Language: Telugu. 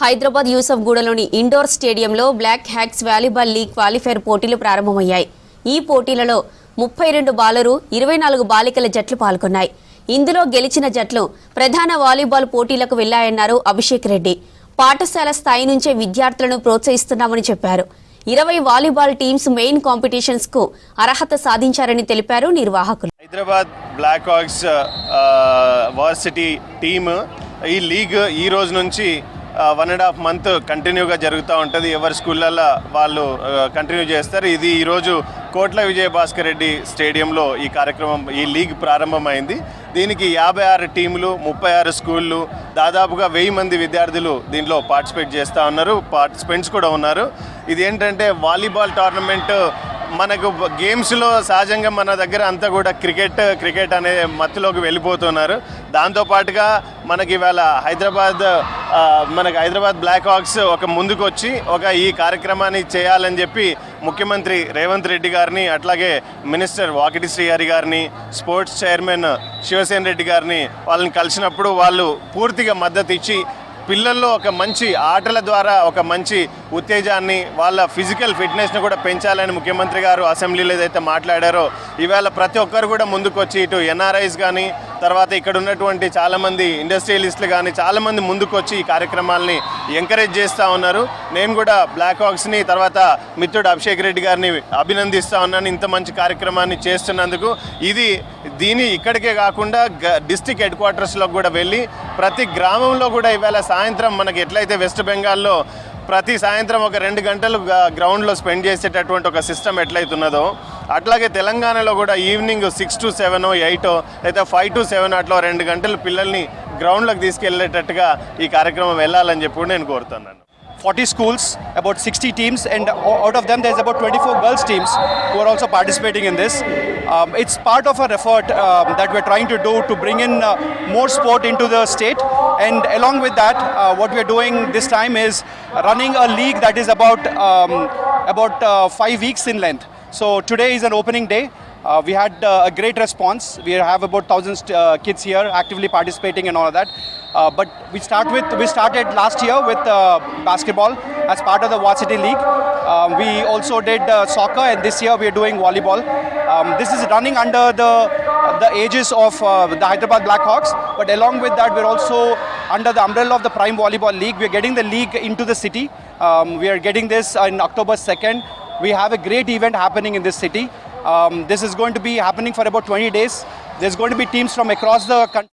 హైదరాబాద్ యూసఫ్గూడలోని ఇండోర్ స్టేడియంలో Black Hawks volleyball league qualifier పోటీలు ప్రారంభమయ్యాయి. ఈ పోటీలలో 32 బాలరు 24 బాలికల జట్లు పాల్గొన్నాయి. ఇందులో గెలిచిన జట్లు ప్రధాన వాలీబాల్ పోటీలకు వెళ్లాయన్నారు అభిషేక్ రెడ్డి. పాఠశాల స్థాయి నుంచే విద్యార్థులను ప్రోత్సహిస్తున్నామని చెప్పారు. 20 వాలీబాల్ టీమ్స్ మెయిన్ కాంపిటీషన్స్ కు అర్హత సాధించారని తెలిపారు నిర్వాహకులు. హైదరాబాద్ బ్లాక్ హాక్స్ వార్సిటీ టీమ్ ఈ లీగ్ ఈ రోజు నుంచి 1.5 మంత్ కంటిన్యూగా జరుగుతూ ఉంటుంది. ఎవరి స్కూళ్ళల్లో వాళ్ళు కంటిన్యూ చేస్తారు. ఇది ఈరోజు కోట్ల విజయభాస్కర్ రెడ్డి స్టేడియంలో ఈ కార్యక్రమం ఈ లీగ్ ప్రారంభమైంది. దీనికి 56 టీములు 36 స్కూళ్ళు దాదాపుగా 1000 మంది విద్యార్థులు దీంట్లో పార్టిసిపేట్ చేస్తూ ఉన్నారు. పార్టిసిపెంట్స్ కూడా ఉన్నారు. ఇది ఏంటంటే వాలీబాల్ టోర్నమెంట్. మనకు గేమ్స్లో సహజంగా మన దగ్గర అంతా కూడా క్రికెట్ అనే మత్తులోకి వెళ్ళిపోతున్నారు. దాంతోపాటుగా మనకి ఇవాళ హైదరాబాద్ బ్లాక్ హాక్స్ ముందుకు వచ్చి ఈ కార్యక్రమాన్ని చేయాలని చెప్పి ముఖ్యమంత్రి రేవంత్ రెడ్డి గారిని, అట్లాగే మినిస్టర్ వాకిటి శ్రీహరి గారిని, స్పోర్ట్స్ చైర్మన్ శివసేన రెడ్డి గారిని వాళ్ళని కలిసినప్పుడు వాళ్ళు పూర్తిగా మద్దతు ఇచ్చి పిల్లల్లో మంచి ఆటల ద్వారా మంచి ఉత్తేజాన్ని, వాళ్ళ ఫిజికల్ ఫిట్నెస్ని కూడా పెంచాలని ముఖ్యమంత్రి గారు అసెంబ్లీలో ఏదైతే మాట్లాడారో ఇవాళ ప్రతి ఒక్కరు కూడా ముందుకు వచ్చి ఇటు ఎన్ఆర్ఐస్ కానీ తర్వాత ఇక్కడ ఉన్నటువంటి చాలామంది ఇండస్ట్రియలిస్టులు కానీ చాలామంది ముందుకు వచ్చి ఈ కార్యక్రమాలని ఎంకరేజ్ చేస్తూ ఉన్నారు. నేను కూడా బ్లాక్ హాక్స్ని తర్వాత మిత్రుడు అభిషేక్ రెడ్డి గారిని అభినందిస్తూ ఉన్నాను ఇంత మంచి కార్యక్రమాన్ని చేస్తున్నందుకు. దీని ఇక్కడికే కాకుండా డిస్ట్రిక్ట్ హెడ్ క్వార్టర్స్లోకి కూడా వెళ్ళి ప్రతి గ్రామంలో కూడా ఇవాళ సాయంత్రం మనకి ఎట్లయితే వెస్ట్ బెంగాల్లో ప్రతి సాయంత్రం 2 గంటలు గ్రౌండ్లో స్పెండ్ చేసేటటువంటి సిస్టమ్ ఎట్లయితున్నదో అట్లాగే తెలంగాణలో కూడా ఈవినింగ్ 6 to 7, 8 లేదా 5 to 7 అట్లా 2 గంటలు పిల్లల్ని గ్రౌండ్లోకి తీసుకెళ్లేటట్టుగా ఈ కార్యక్రమం వెళ్ళాలని చెప్పి నేను కోరుతున్నాను. 40 schools, about 60 teams, and out of them there's about 24 girls teams who are also participating in this. It's part of our effort that we're trying to do to bring in more sport into the state, and along with that what we're doing this time is running a league that is about 5 weeks in length. So today is an opening day. We had a great response. We have about 1,000 kids here actively participating and all of that. But we started last year with basketball as part of the Varsity League. We also did soccer, and this year we are doing volleyball. This is running under the aegis of the Hyderabad Black Hawks, but along with that we're also under the umbrella of the Prime Volleyball League. We're getting the league into the city. We are getting this in October 2nd. We have a great event happening in this city. This is going to be happening for about 20 days. There's going to be teams from across the country.